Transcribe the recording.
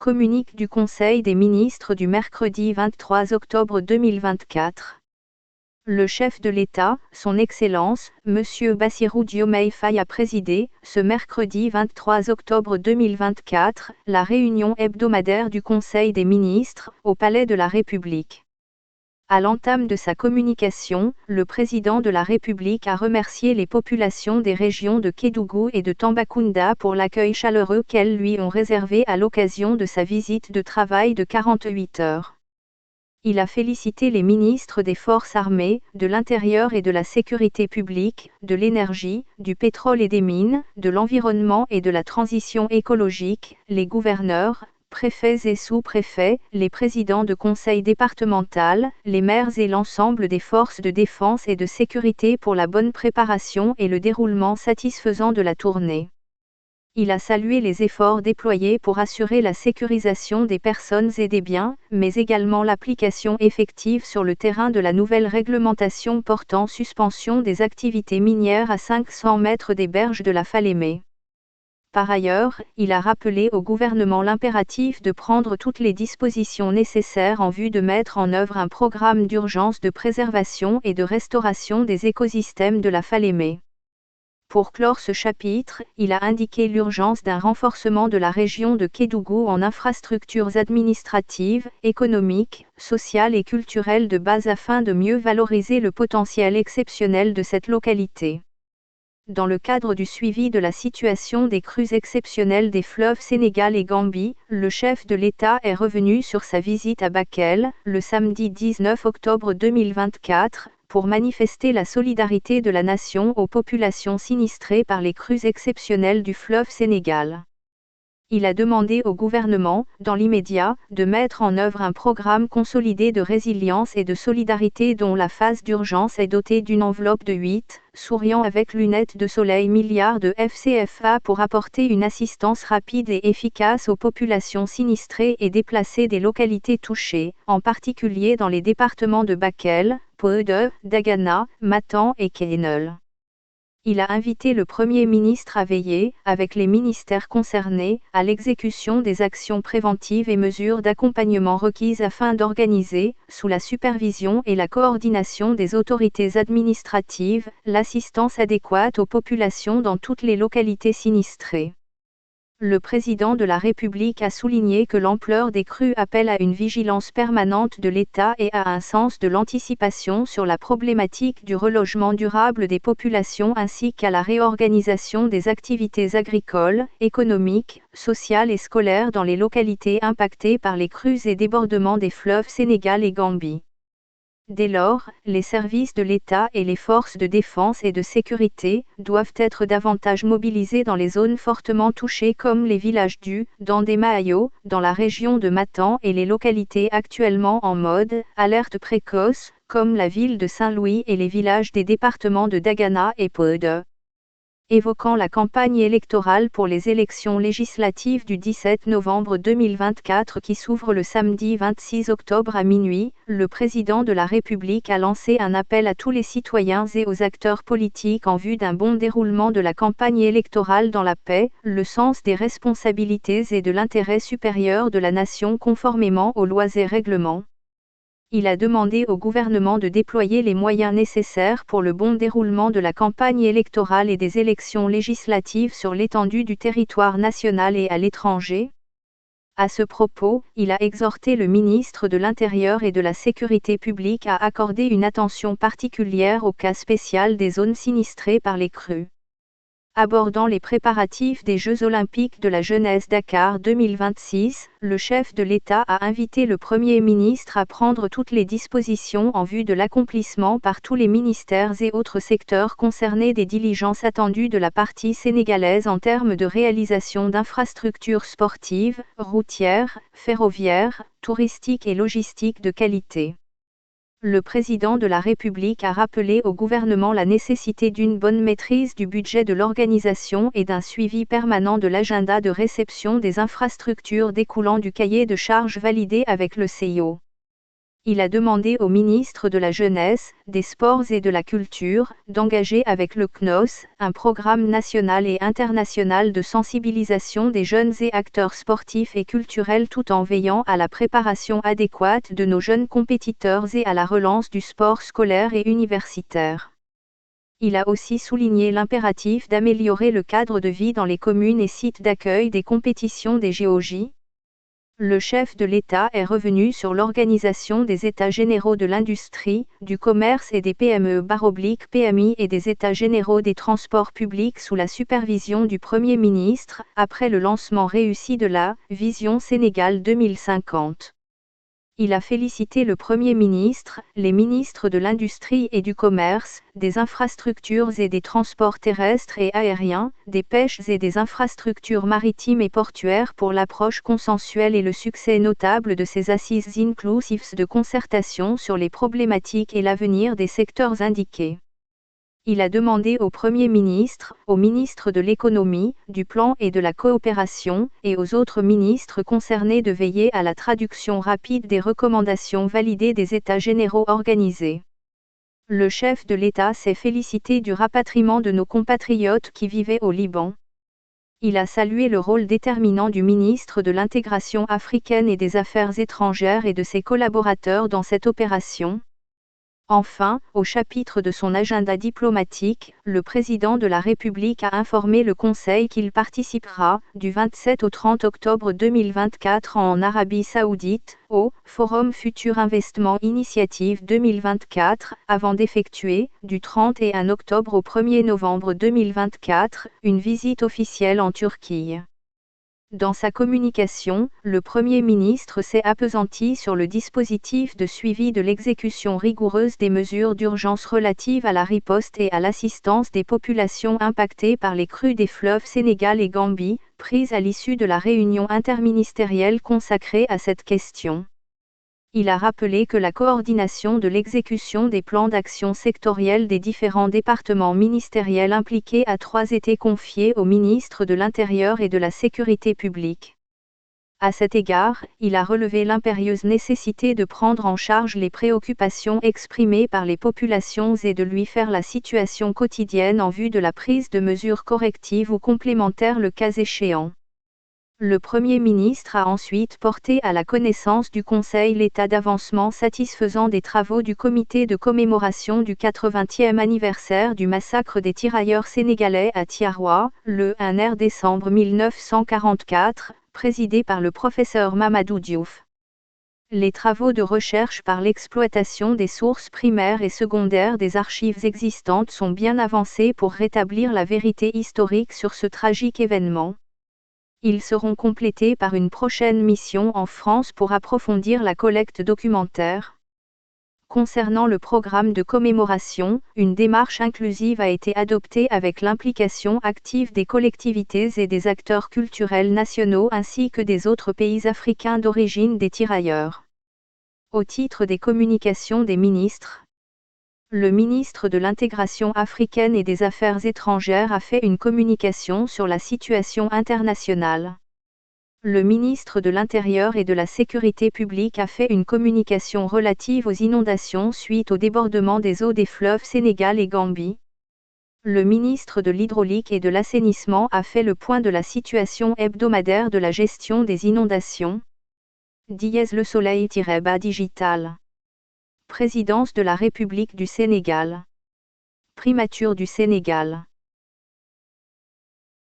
Communique du Conseil des ministres du mercredi 23 octobre 2024. Le chef de l'État, son Excellence, M. Bassirou Diomaye Faye a présidé, ce mercredi 23 octobre 2024, la réunion hebdomadaire du Conseil des ministres, au Palais de la République. À l'entame de sa communication, le président de la République a remercié les populations des régions de Kédougou et de Tambacounda pour l'accueil chaleureux qu'elles lui ont réservé à l'occasion de sa visite de travail de 48 heures. Il a félicité les ministres des Forces armées, de l'Intérieur et de la Sécurité publique, de l'Énergie, du Pétrole et des Mines, de l'Environnement et de la Transition écologique, les gouverneurs, préfets et sous-préfets, les présidents de conseils départemental, les maires et l'ensemble des forces de défense et de sécurité pour la bonne préparation et le déroulement satisfaisant de la tournée. Il a salué les efforts déployés pour assurer la sécurisation des personnes et des biens, mais également l'application effective sur le terrain de la nouvelle réglementation portant suspension des activités minières à 500 mètres des berges de la Falémé. Par ailleurs, il a rappelé au gouvernement l'impératif de prendre toutes les dispositions nécessaires en vue de mettre en œuvre un programme d'urgence de préservation et de restauration des écosystèmes de la Falémé. Pour clore ce chapitre, il a indiqué l'urgence d'un renforcement de la région de Kédougou en infrastructures administratives, économiques, sociales et culturelles de base afin de mieux valoriser le potentiel exceptionnel de cette localité. Dans le cadre du suivi de la situation des crues exceptionnelles des fleuves Sénégal et Gambie, le chef de l'État est revenu sur sa visite à Bakel, le samedi 19 octobre 2024, pour manifester la solidarité de la nation aux populations sinistrées par les crues exceptionnelles du fleuve Sénégal. Il a demandé au gouvernement, dans l'immédiat, de mettre en œuvre un programme consolidé de résilience et de solidarité dont la phase d'urgence est dotée d'une enveloppe de 8, souriant avec lunettes de soleil milliards de FCFA pour apporter une assistance rapide et efficace aux populations sinistrées et déplacées des localités touchées, en particulier dans les départements de Bakel, Podé, Dagana, Matan et Kénol. Il a invité le Premier ministre à veiller, avec les ministères concernés, à l'exécution des actions préventives et mesures d'accompagnement requises afin d'organiser, sous la supervision et la coordination des autorités administratives, l'assistance adéquate aux populations dans toutes les localités sinistrées. Le président de la République a souligné que l'ampleur des crues appelle à une vigilance permanente de l'État et à un sens de l'anticipation sur la problématique du relogement durable des populations ainsi qu'à la réorganisation des activités agricoles, économiques, sociales et scolaires dans les localités impactées par les crues et débordements des fleuves Sénégal et Gambie. Dès lors, les services de l'État et les forces de défense et de sécurité doivent être davantage mobilisés dans les zones fortement touchées comme les villages du Dandemayo, dans la région de Matan et les localités actuellement en mode alerte précoce, comme la ville de Saint-Louis et les villages des départements de Dagana et Podé. Évoquant la campagne électorale pour les élections législatives du 17 novembre 2024 qui s'ouvre le samedi 26 octobre à minuit, le président de la République a lancé un appel à tous les citoyens et aux acteurs politiques en vue d'un bon déroulement de la campagne électorale dans la paix, le sens des responsabilités et de l'intérêt supérieur de la nation conformément aux lois et règlements. Il a demandé au gouvernement de déployer les moyens nécessaires pour le bon déroulement de la campagne électorale et des élections législatives sur l'étendue du territoire national et à l'étranger. À ce propos, il a exhorté le ministre de l'Intérieur et de la Sécurité publique à accorder une attention particulière au cas spécial des zones sinistrées par les crues. Abordant les préparatifs des Jeux olympiques de la jeunesse Dakar 2026, le chef de l'État a invité le Premier ministre à prendre toutes les dispositions en vue de l'accomplissement par tous les ministères et autres secteurs concernés des diligences attendues de la partie sénégalaise en termes de réalisation d'infrastructures sportives, routières, ferroviaires, touristiques et logistiques de qualité. Le président de la République a rappelé au gouvernement la nécessité d'une bonne maîtrise du budget de l'organisation et d'un suivi permanent de l'agenda de réception des infrastructures découlant du cahier de charges validé avec le CIO. Il a demandé au ministre de la Jeunesse, des Sports et de la Culture, d'engager avec le CNOS, un programme national et international de sensibilisation des jeunes et acteurs sportifs et culturels tout en veillant à la préparation adéquate de nos jeunes compétiteurs et à la relance du sport scolaire et universitaire. Il a aussi souligné l'impératif d'améliorer le cadre de vie dans les communes et sites d'accueil des compétitions des JOJ. Le chef de l'État est revenu sur l'organisation des États généraux de l'industrie, du commerce et des PME/PMI et des États généraux des transports publics sous la supervision du Premier ministre, après le lancement réussi de la « Vision Sénégal 2050 ». Il a félicité le Premier ministre, les ministres de l'Industrie et du Commerce, des Infrastructures et des Transports terrestres et aériens, des Pêches et des Infrastructures maritimes et portuaires pour l'approche consensuelle et le succès notable de ces assises inclusives de concertation sur les problématiques et l'avenir des secteurs indiqués. Il a demandé au Premier ministre, au ministre de l'Économie, du Plan et de la Coopération, et aux autres ministres concernés de veiller à la traduction rapide des recommandations validées des États généraux organisés. Le chef de l'État s'est félicité du rapatriement de nos compatriotes qui vivaient au Liban. Il a salué le rôle déterminant du ministre de l'Intégration africaine et des Affaires étrangères et de ses collaborateurs dans cette opération. Enfin, au chapitre de son agenda diplomatique, le président de la République a informé le Conseil qu'il participera, du 27 au 30 octobre 2024 en Arabie Saoudite, au « Forum Futur Investment Initiative 2024 », avant d'effectuer, du 31 octobre au 1er novembre 2024, une visite officielle en Turquie. Dans sa communication, le Premier ministre s'est appesanti sur le dispositif de suivi de l'exécution rigoureuse des mesures d'urgence relatives à la riposte et à l'assistance des populations impactées par les crues des fleuves Sénégal et Gambie, prises à l'issue de la réunion interministérielle consacrée à cette question. Il a rappelé que la coordination de l'exécution des plans d'action sectoriels des différents départements ministériels impliqués a été confiée au ministre de l'Intérieur et de la Sécurité publique. À cet égard, il a relevé l'impérieuse nécessité de prendre en charge les préoccupations exprimées par les populations et de lui faire la situation quotidienne en vue de la prise de mesures correctives ou complémentaires le cas échéant. Le Premier ministre a ensuite porté à la connaissance du Conseil l'état d'avancement satisfaisant des travaux du comité de commémoration du 80e anniversaire du massacre des tirailleurs sénégalais à Tiaroua, le 1er décembre 1944, présidé par le professeur Mamadou Diouf. Les travaux de recherche par l'exploitation des sources primaires et secondaires des archives existantes sont bien avancés pour rétablir la vérité historique sur ce tragique événement. Ils seront complétés par une prochaine mission en France pour approfondir la collecte documentaire. Concernant le programme de commémoration, une démarche inclusive a été adoptée avec l'implication active des collectivités et des acteurs culturels nationaux ainsi que des autres pays africains d'origine des tirailleurs. Au titre des communications des ministres, le ministre de l'Intégration africaine et des Affaires étrangères a fait une communication sur la situation internationale. Le ministre de l'Intérieur et de la Sécurité publique a fait une communication relative aux inondations suite au débordement des eaux des fleuves Sénégal et Gambie. Le ministre de l'Hydraulique et de l'Assainissement a fait le point de la situation hebdomadaire de la gestion des inondations. Le Soleil-Bas Digital. Présidence de la République du Sénégal. Primature du Sénégal.